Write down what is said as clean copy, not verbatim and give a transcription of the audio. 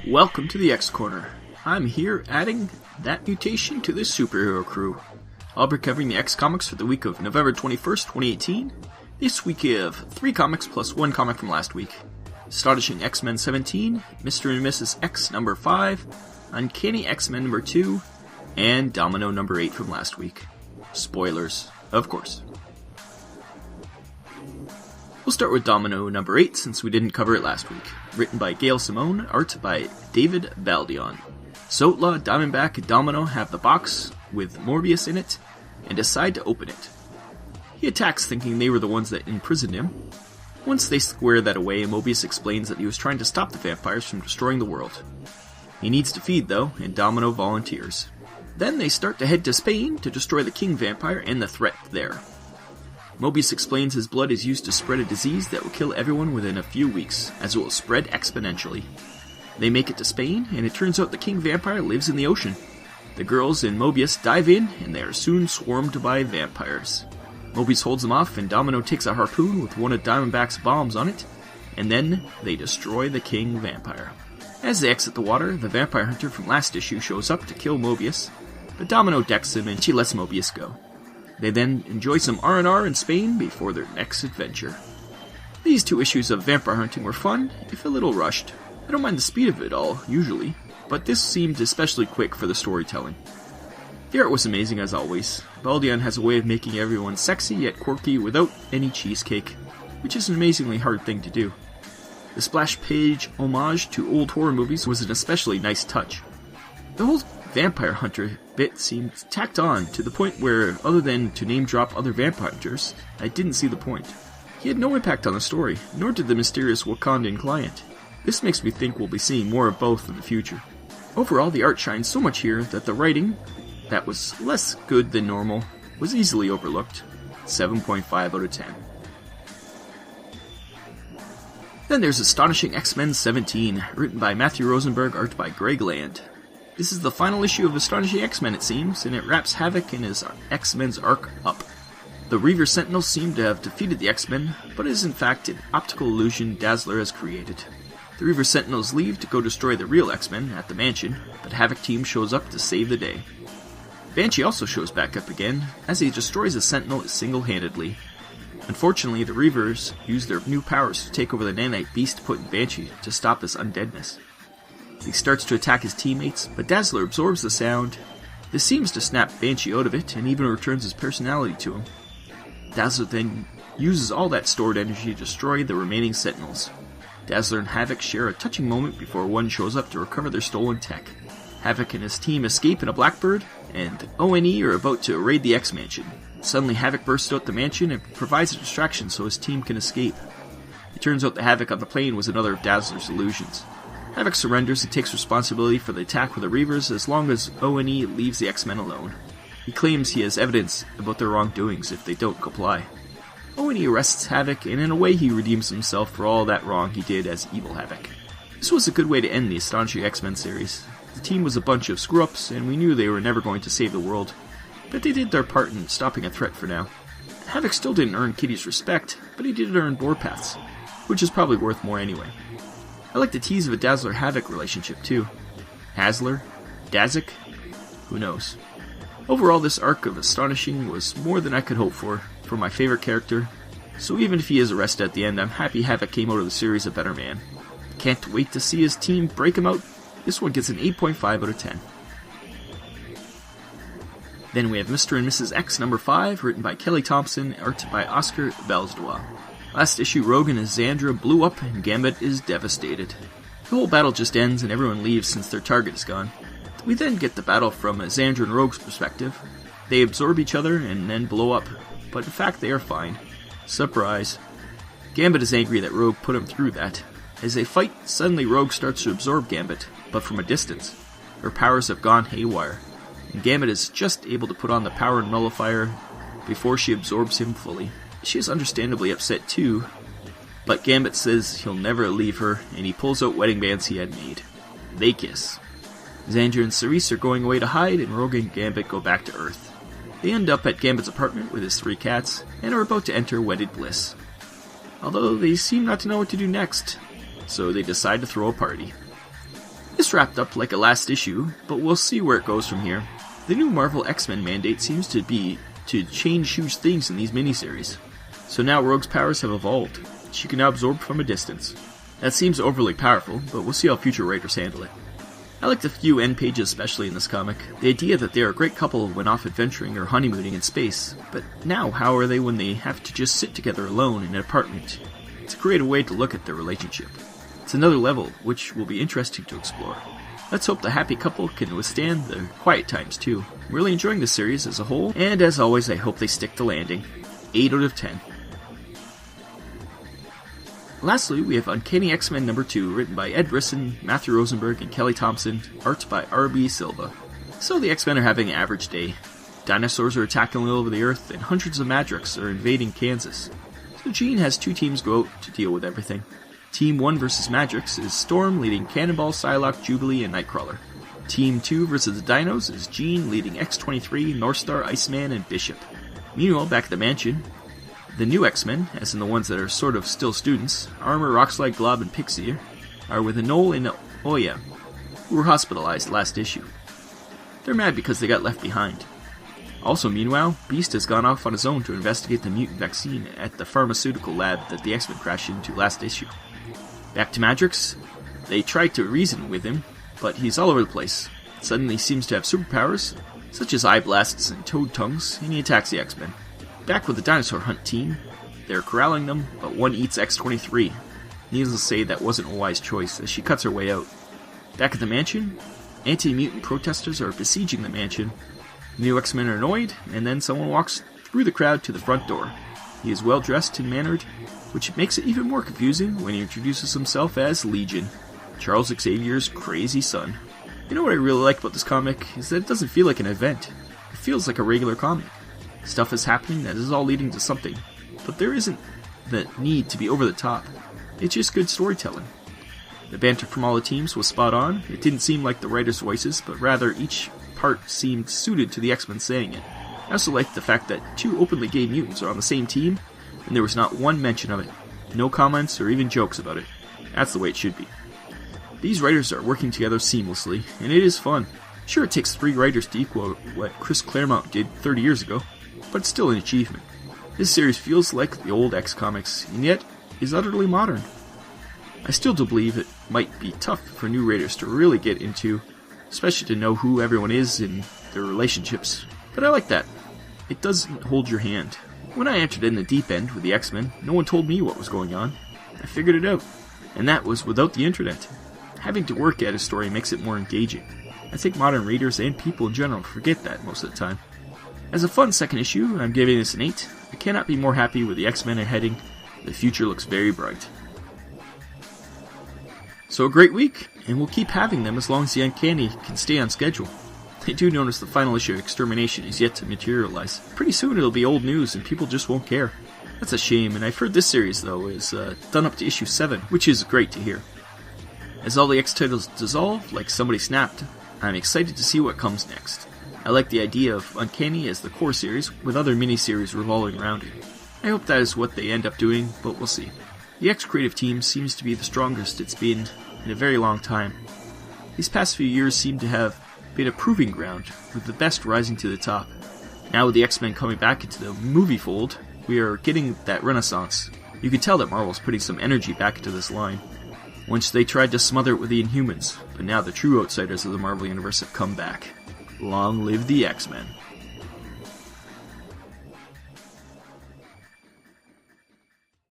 Welcome to the X Corner. I'm here adding that mutation to the SuperHeroCrew. I'll be covering the X comics for the week of November 21st, 2018. This week we have 3 comics plus 1 comic from last week. Astonishing X-Men 17, Mr. and Mrs. X number 5, Uncanny X-Men number 2, and Domino number 8 from last week. Spoilers, of course. We'll start with Domino number 8 since we didn't cover it last week. Written by Gail Simone, art by David Baldion. Sotla, Diamondback, and Domino have the box with Morbius in it and decide to open it. He attacks thinking they were the ones that imprisoned him. Once they square that away, Mobius explains that he was trying to stop the vampires from destroying the world. He needs to feed though, and Domino volunteers. Then they start to head to Spain to destroy the king vampire and the threat there. Mobius explains his blood is used to spread a disease that will kill everyone within a few weeks, as it will spread exponentially. They make it to Spain, and it turns out the king vampire lives in the ocean. The girls and Mobius dive in, and they are soon swarmed by vampires. Mobius holds them off, and Domino takes a harpoon with one of Diamondback's bombs on it, and then they destroy the king vampire. As they exit the water, the vampire hunter from last issue shows up to kill Mobius, but Domino decks him and she lets Mobius go. They then enjoy some R&R in Spain before their next adventure. These 2 issues of vampire hunting were fun, if a little rushed. I don't mind the speed of it all, usually, but this seemed especially quick for the storytelling. The art was amazing as always. Baldion has a way of making everyone sexy yet quirky without any cheesecake, which is an amazingly hard thing to do. The splash page homage to old horror movies was an especially nice touch. The whole vampire hunter bit seemed tacked on to the point where, other than to name drop other vampire hunters, I didn't see the point. He had no impact on the story, nor did the mysterious Wakandan client. This makes me think we'll be seeing more of both in the future. Overall, the art shines so much here that the writing, that was less good than normal, was easily overlooked. 7.5 out of 10. Then there's Astonishing X-Men 17, written by Matthew Rosenberg, art by Greg Land. This is the final issue of Astonishing X-Men, it seems, and it wraps Havoc and his X-Men's arc up. The Reaver Sentinels seem to have defeated the X-Men, but it is in fact an optical illusion Dazzler has created. The Reaver Sentinels leave to go destroy the real X-Men at the mansion, but Havoc team shows up to save the day. Banshee also shows back up again, as he destroys a Sentinel single-handedly. Unfortunately, the Reavers use their new powers to take over the nanite beast put in Banshee to stop his undeadness. He starts to attack his teammates, but Dazzler absorbs the sound. This seems to snap Banshee out of it, and even returns his personality to him. Dazzler then uses all that stored energy to destroy the remaining Sentinels. Dazzler and Havoc share a touching moment before one shows up to recover their stolen tech. Havoc and his team escape in a Blackbird, and ONE are about to raid the X-Mansion. Suddenly Havoc bursts out the mansion and provides a distraction so his team can escape. It turns out the Havoc on the plane was another of Dazzler's illusions. Havoc surrenders and takes responsibility for the attack with the Reavers as long as ONE leaves the X-Men alone. He claims he has evidence about their wrongdoings if they don't comply. ONE arrests Havoc, and in a way he redeems himself for all that wrong he did as Evil Havoc. This was a good way to end the Astonishing X-Men series. The team was a bunch of screw-ups, and we knew they were never going to save the world, but they did their part in stopping a threat for now. Havoc still didn't earn Kitty's respect, but he did earn Warpath's, which is probably worth more anyway. I like the tease of a Dazzler-Havoc relationship too. Hazzler? Dazik? Who knows? Overall, this arc of Astonishing was more than I could hope for my favorite character, so even if he is arrested at the end, I'm happy Havoc came out of the series a better man. Can't wait to see his team break him out. This one gets an 8.5 out of 10. Then we have Mr. and Mrs. X number 5, written by Kelly Thompson, art by Oscar Balsdois. Last issue, Rogue and Zandra blew up, and Gambit is devastated. The whole battle just ends, and everyone leaves since their target is gone. We then get the battle from Zandra and Rogue's perspective. They absorb each other, and then blow up, but in fact they are fine. Surprise. Gambit is angry that Rogue put him through that. As they fight, suddenly Rogue starts to absorb Gambit, but from a distance. Her powers have gone haywire, and Gambit is just able to put on the power nullifier before she absorbs him fully. She is understandably upset too, but Gambit says he'll never leave her, and he pulls out wedding bands he had made. They kiss. Xandra and Cerise are going away to hide, and Rogue and Gambit go back to Earth. They end up at Gambit's apartment with his 3 cats, and are about to enter wedded bliss. Although they seem not to know what to do next, so they decide to throw a party. This wrapped up like a last issue, but we'll see where it goes from here. The new Marvel X-Men mandate seems to be to change huge things in these miniseries. So now Rogue's powers have evolved. She can now absorb from a distance. That seems overly powerful, but we'll see how future writers handle it. I liked a few end pages especially in this comic. The idea that they are a great couple when off adventuring or honeymooning in space, but now how are they when they have to just sit together alone in an apartment? It's a creative way to look at their relationship. It's another level, which will be interesting to explore. Let's hope the happy couple can withstand the quiet times too. I'm really enjoying this series as a whole, and as always I hope they stick the landing. 8 out of 10. Lastly, we have Uncanny X-Men number 2, written by Ed Brisson, Matthew Rosenberg, and Kelly Thompson, art by R.B. Silva. So the X-Men are having an average day. Dinosaurs are attacking all over the Earth, and hundreds of Madrox are invading Kansas. So Jean has 2 teams go out to deal with everything. Team 1 vs. Madrox is Storm leading Cannonball, Psylocke, Jubilee, and Nightcrawler. Team 2 vs. the Dinos is Jean leading X-23, Northstar, Iceman, and Bishop. Meanwhile, back at the mansion, the new X-Men, as in the ones that are sort of still students, Armor, Rockslide, Glob, and Pixie, are with Noel and Oya, who were hospitalized last issue. They're mad because they got left behind. Also, meanwhile, Beast has gone off on his own to investigate the mutant vaccine at the pharmaceutical lab that the X-Men crashed into last issue. Back to Madrox, they tried to reason with him, but he's all over the place. Suddenly he seems to have superpowers, such as eye blasts and toad tongues, and he attacks the X-Men. Back with the dinosaur hunt team, they're corralling them, but one eats X-23. Needless to say, that wasn't a wise choice, as she cuts her way out. Back at the mansion, anti-mutant protesters are besieging the mansion. The new X-Men are annoyed, and then someone walks through the crowd to the front door. He is well dressed and mannered, which makes it even more confusing when he introduces himself as Legion, Charles Xavier's crazy son. You know what I really like about this comic is that it doesn't feel like an event. It feels like a regular comic. Stuff is happening that is all leading to something, but there isn't the need to be over the top. It's just good storytelling. The banter from all the teams was spot on. It didn't seem like the writers' voices, but rather each part seemed suited to the X-Men saying it. I also liked the fact that 2 openly gay mutants are on the same team, and there was not one mention of it. No comments or even jokes about it. That's the way it should be. These writers are working together seamlessly, and it is fun. Sure, it takes 3 writers to equal what Chris Claremont did 30 years ago, but it's still an achievement. This series feels like the old X comics, and yet is utterly modern. I still do believe it might be tough for new writers to really get into, especially to know who everyone is and their relationships, but I like that. It doesn't hold your hand. When I entered in the deep end with the X-Men, no one told me what was going on. I figured it out, and that was without the internet. Having to work at a story makes it more engaging. I think modern readers and people in general forget that most of the time. As a fun second issue, I'm giving this an 8. I cannot be more happy with the X-Men are heading. The future looks very bright. So a great week, and we'll keep having them as long as the Uncanny can stay on schedule. I do notice the final issue of Extermination is yet to materialize. Pretty soon it'll be old news and people just won't care. That's a shame, and I've heard this series, though, is done up to issue 7, which is great to hear. As all the X titles dissolve, like somebody snapped, I'm excited to see what comes next. I like the idea of Uncanny as the core series, with other mini-series revolving around it. I hope that is what they end up doing, but we'll see. The X creative team seems to be the strongest it's been in a very long time. These past few years seem to have been a proving ground, with the best rising to the top. Now with the X-Men coming back into the movie fold, we are getting that renaissance. You can tell that Marvel's putting some energy back into this line. Once they tried to smother it with the Inhumans, but now the true outsiders of the Marvel Universe have come back. Long live the X-Men.